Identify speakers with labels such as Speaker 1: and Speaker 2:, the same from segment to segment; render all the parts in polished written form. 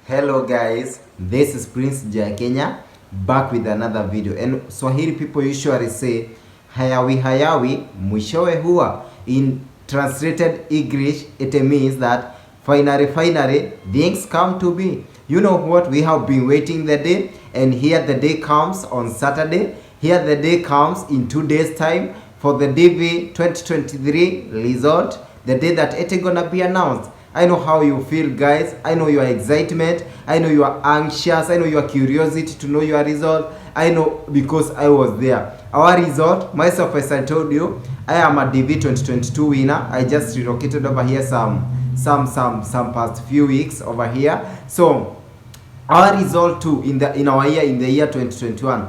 Speaker 1: Hello guys, this is Prince Jaya Kenya back with another video. And Swahili people usually say hayawi hayawi mwishowe huwa. In translated English, it means that finally things come to be. You know what? We have been waiting the day, and here the day comes on Saturday. Here the day comes in 2 days time for the DV 2023 result, the day that it's gonna be announced. I know how you feel, guys. I know your excitement. I know you are anxious. I know your curiosity to know your result. I know because I was there. Our result, myself, as I told you, I am a DV 2022 winner. I just relocated over here some past few weeks over here. So our result too in the year 2021.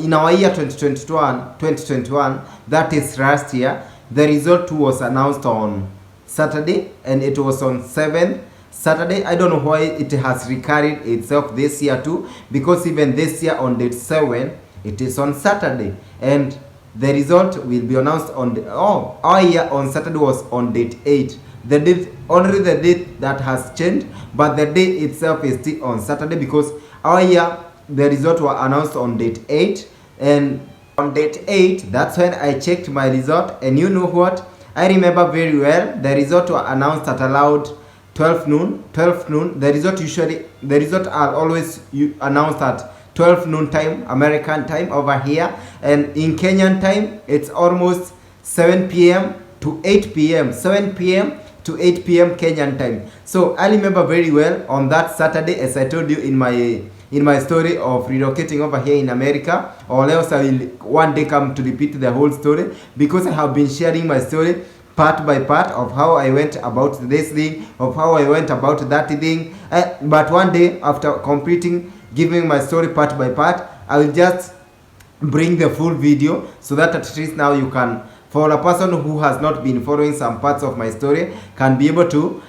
Speaker 1: In our year 2021, that is last year, the result too was announced on Saturday, and it was on 7th Saturday. I don't know why it has recarried itself this year too, because even this year on date 7 it is on Saturday, and the result will be announced on our year on Saturday was on date 8. The date, only the date that has changed, but the day itself is still on Saturday, because our year the result was announced on date 8, and on date 8 that's when I checked my result. And you know what, I remember very well, the result was announced at around 12 noon. The result are always announced at 12 noon time, American time over here, and in Kenyan time it's almost 7 p.m. to 8 p.m. 7 p.m. to 8 p.m. Kenyan time. So I remember very well on that Saturday, as I told you in my story of relocating over here in America, or else I will one day come to repeat the whole story, because I have been sharing my story part by part of how I went about this thing, of how I went about that thing. But one day, after completing giving my story part by part, I will just bring the full video, so that at least now you can, for a person who has not been following some parts of my story, can be able to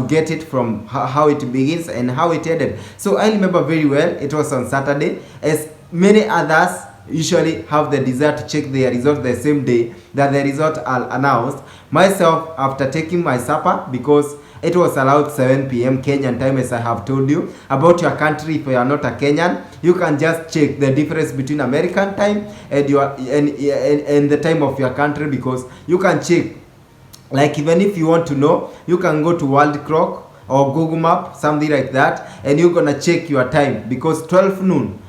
Speaker 1: get it from how it begins and how it ended. So I remember very well, it was on Saturday, as many others usually have the desire to check their result the same day that the result are announced. Myself, after taking my supper, because it was allowed 7 p.m. Kenyan time, as I have told you about your country. If you are not a Kenyan, you can just check the difference between American time and and the time of your country, because you can check. Like, even if you want to know, you can go to World Clock or Google Map, something like that, and you're gonna check your time, because 12 noon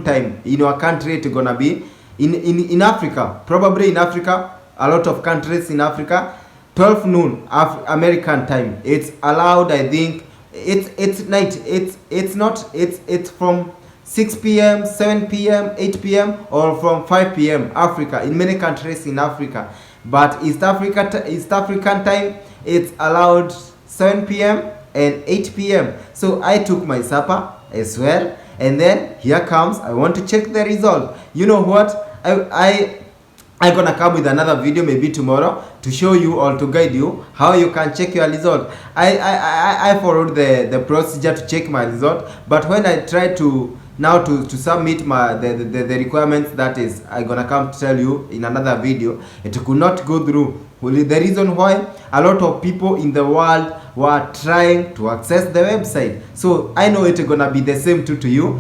Speaker 1: time in your country, it's gonna be in Africa, probably in Africa, a lot of countries in Africa, 12 noon American time, it's allowed. I think it's night, it's from 6 p.m., 7 p.m., 8 p.m., or from 5 p.m. Africa, in many countries in Africa. But East African time, it's allowed 7 p.m. and 8 p.m. So I took my supper as well, and then here comes, I want to check the result. You know what, I'm gonna come with another video maybe tomorrow to show you or to guide you how you can check your result. I followed the procedure to check my result, but when I tried to submit the requirements, that is I'm gonna come to tell you in another video, it could not go through. The reason why, a lot of people in the world were trying to access the website. So I know it's gonna be the same too to you.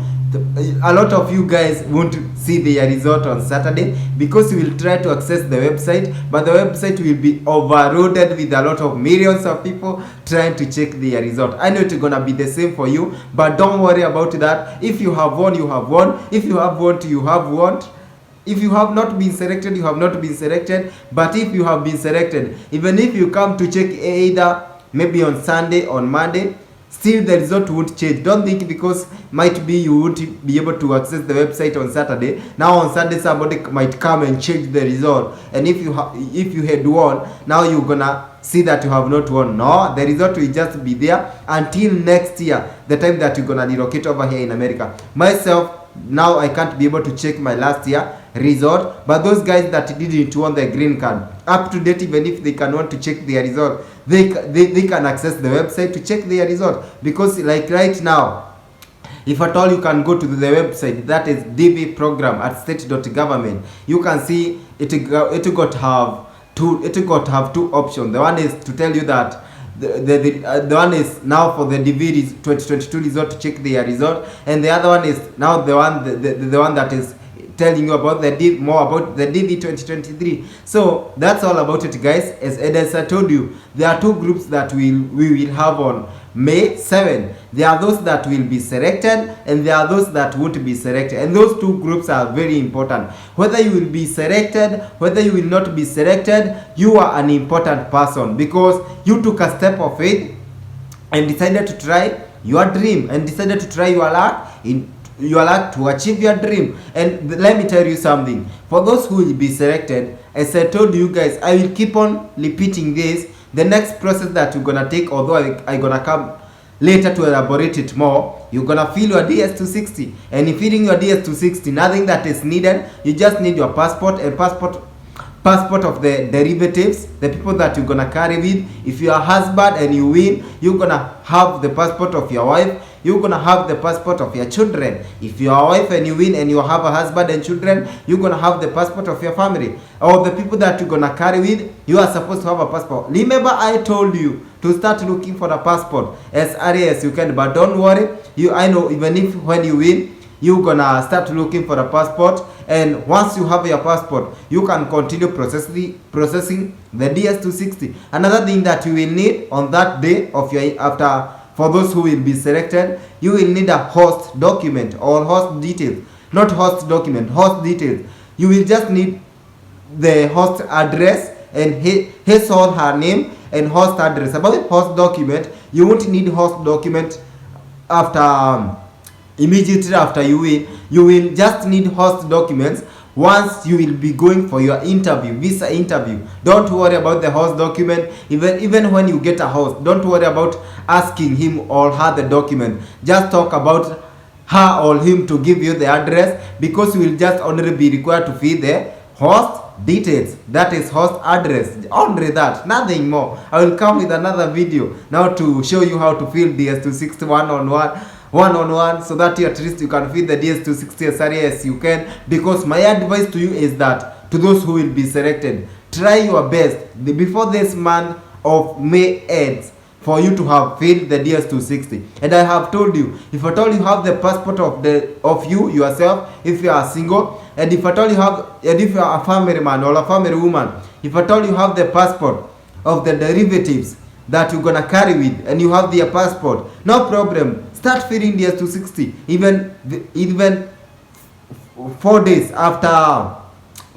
Speaker 1: A lot of you guys want to see the result on Saturday, because you will try to access the website, but the website will be overloaded with a lot of millions of people trying to check the result. I know it's gonna be the same for you, but don't worry about that. If you have won, you have won. If you have won, you have won. If you have not been selected, you have not been selected. But if you have been selected, even if you come to check either maybe on Sunday, on Monday, still the result won't change. Don't think because might be you won't be able to access the website on Saturday, now on Sunday somebody might come and change the result, and if you had won, now you're gonna see that you have not won. No, the result will just be there until next year, the time that you're gonna relocate over here in America. Myself, now I can't be able to check my last year result, but those guys that didn't want the green card, up to date, even if they can want to check their result, they can access the website to check their result. Because like right now, If at all, you can go to the website, that is DV program at state.government. You can see it got have two options. The one is to tell you that the one is now for the DV 2022 result, to check their result, and the other one is now the one that is telling you about more about the DV 2023. So that's all about it, guys. As I told you, there are two groups that we will have on May 7. There are those that will be selected, and there are those that won't be selected, and those two groups are very important. Whether you will be selected, whether you will not be selected, you are an important person, because you took a step of faith and decided to try your dream, and decided to try your luck to achieve your dream. And let me tell you something, for those who will be selected, as I told you guys, I will keep on repeating this. The next process that you're gonna take, although I gonna come later to elaborate it more, you're gonna fill your DS260, and in filling your DS260, nothing that is needed. You just need your passport and passport of the derivatives, the people that you're gonna carry with. If you are a husband and you win, you're gonna have the passport of your wife. You're gonna have the passport of your children. If you are a wife and you win and you have a husband and children, you're gonna have the passport of your family. Or the people that you're gonna carry with, you are supposed to have a passport. Remember, I told you to start looking for the passport as early as you can, but don't worry. I know even if when you win, you're gonna start looking for a passport, and once you have your passport, you can continue processing the DS260. Another thing that you will need on that day of your for those who will be selected, you will need a host document or host details. Not host document, host details. You will just need the host address and his or her name and host address. About the host document, you won't need host document after immediately after you win. You will just need host documents once you will be going for your interview, visa interview. Don't worry about the host document. Even when you get a host, don't worry about asking him or her the document. Just talk about her or him to give you the address, because you will just only be required to fill the host details, that is host address, only that, nothing more. I will come with another video now to show you how to fill DS260 one-on-one, so that at least you can fill the DS260 as early as you can. Because my advice to you is that, to those who will be selected, try your best before this month of May ends for you to have filled the DS260. And I have told you, if at all you have the passport of you yourself, if you are single, and if at all you have, and if you are a family man or a family woman, if at all you have the passport of the derivatives that you're gonna carry with, and you have their passport, no problem. Start filling DS260 even 4 days after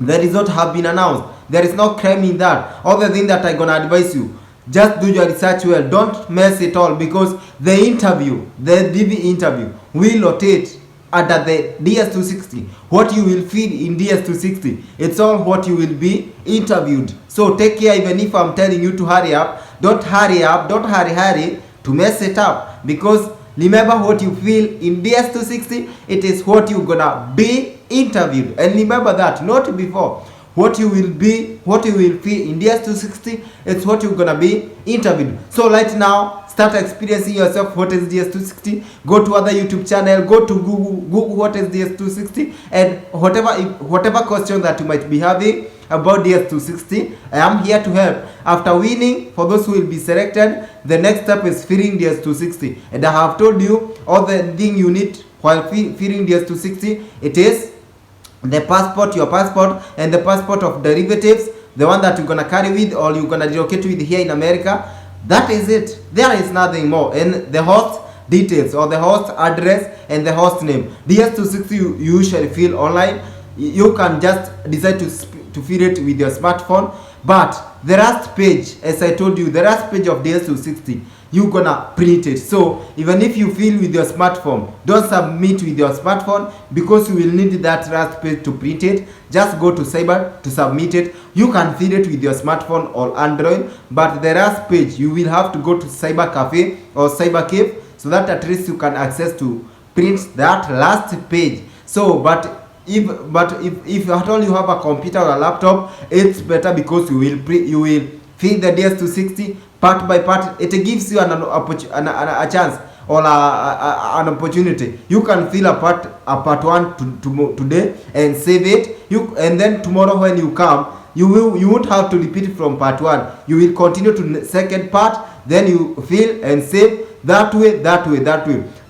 Speaker 1: the result have been announced. There is no crime in that. Other thing that I'm gonna advise you, just do your research well. Don't mess it all, because the DV interview will rotate under the DS260. What you will feed in DS260, it's all what you will be interviewed. So take care. Even if I'm telling you to hurry up, don't hurry to mess it up, because remember, what you feel in DS260, it is what you're gonna be interviewed. And remember that, not before. What you will feel in DS260, it's what you're gonna be interviewed. So right now, start experiencing yourself what is DS260. Go to other YouTube channel, go to Google what is DS260, and whatever question that you might be having about DS260, I am here to help. After winning, for those who will be selected, the next step is filling DS260. And I have told you all the thing you need while filling DS260. It is the passport, your passport, and the passport of derivatives, the one that you're gonna carry with or you're gonna relocate with here in America. That is it. There is nothing more. And the host details, or the host address and the host name. DS260 you usually fill online. You can just decide to fill it with your smartphone. But the last page, as I told you, the last page of DS260, you're gonna print it. So even if you fill with your smartphone, don't submit with your smartphone, because you will need that last page to print it. Just go to Cyber to submit it. You can fill it with your smartphone or Android, but the last page you will have to go to Cyber Cafe or Cyber Cave, so that at least you can access to print that last page. So if at all you have a computer or a laptop, it's better, because you will fill the DS260 part by part. It gives you a chance or an opportunity, you can fill a part 1 today and save it. And then tomorrow when you come, you won't have to repeat from part 1. You will continue to second part, then you fill and save that way.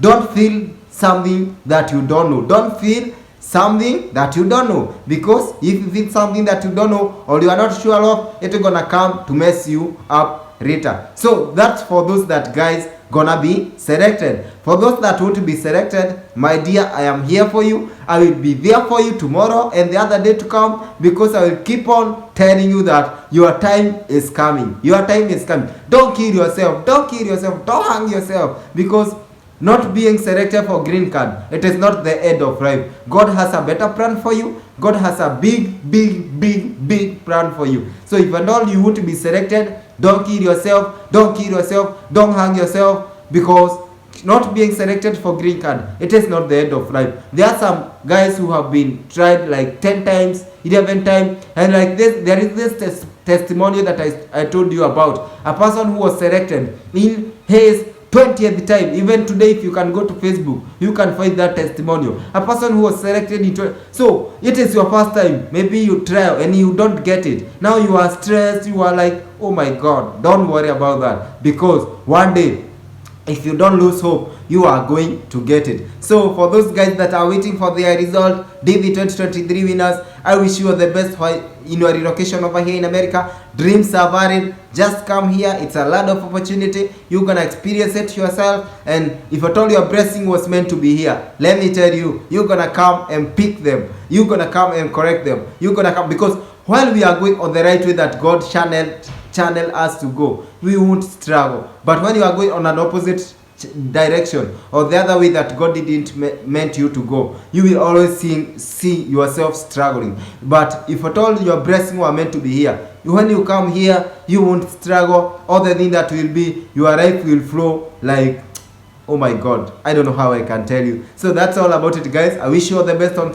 Speaker 1: Don't feel something that you don't know. Don't feel something that you don't know, because if you feel something that you don't know or you are not sure of, it's gonna come to mess you up later. So that's for those that guys gonna be selected. For those that want to be selected, my dear, I am here for you. I will be there for you tomorrow and the other day to come, because I will keep on telling you that your time is coming. Your time is coming. Don't kill yourself. Don't hang yourself, because not being selected for green card, it is not the end of life. God has a better plan for you. God has a big plan for you. So if at all you want to be selected, don't kill yourself. Don't hang yourself, because not being selected for green card, it is not the end of life. There are some guys who have been tried like 10 times, 11 times, and like this, there is this testimonial that I told you about. A person who was selected in his 20th time. Even today, if you can go to Facebook, you can find that testimonial. A person who was selected in so it is your first time. Maybe you try and you don't get it. Now you are stressed. You are like, oh my God. Don't worry about that, because one day, if you don't lose hope, you are going to get it. So for those guys that are waiting for their result, DV 2023 winners, I wish you all the best in your relocation over here in America. Dreams are varied. Just come here. It's a lot of opportunity. You're gonna experience it yourself. And if at all your blessing was meant to be here, let me tell you, you're gonna come and pick them. You're gonna come and correct them. You're gonna come, because while we are going on the right way that God channel us to go, we won't struggle. But when you are going on an opposite direction, or the other way that God didn't meant you to go, you will always see yourself struggling. But if at all your blessing were meant to be here, when you come here, you won't struggle. All the thing that will be, your life will flow like, oh my God, I don't know how I can tell you. So that's all about it, guys. I wish you all the best on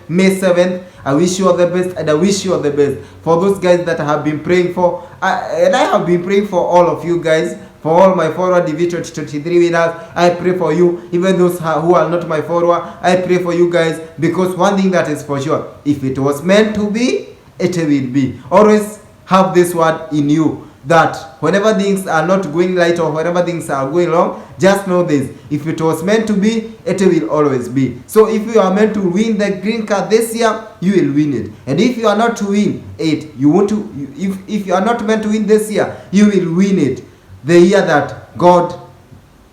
Speaker 1: May 7th. I wish you all the best, and I wish you all the best for those guys that I have been praying for. And I have been praying for all of you guys, for all my forward DV 2023 winners. I pray for you. Even those who are not my forward, I pray for you guys, because one thing that is for sure, if it was meant to be, it will be. Always have this word in you, that whenever things are not going right or whenever things are going wrong, just know this: if it was meant to be, it will always be. So if you are meant to win the green card this year, you will win it. And if you are not to win it, if you are not meant to win this year, you will win it the year that God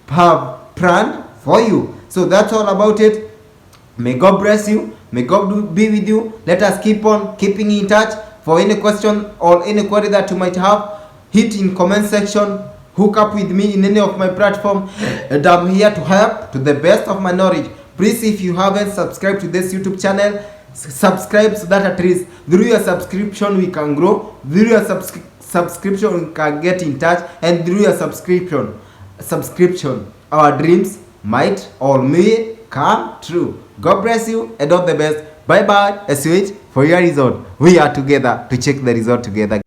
Speaker 1: have planned for you. So that's all about it. May God bless you. May God be with you. Let us keep on keeping in touch. For any question or any query that you might have, hit in comment section, hook up with me in any of my platform, and I'm here to help to the best of my knowledge. Please, if you haven't subscribed to this YouTube channel, subscribe, so that at least through your subscription we can grow, through your subscription we can get in touch, and through your subscription our dreams might or may come true. God bless you and all the best. Bye bye. As you wait for your result, we are together to check the result together.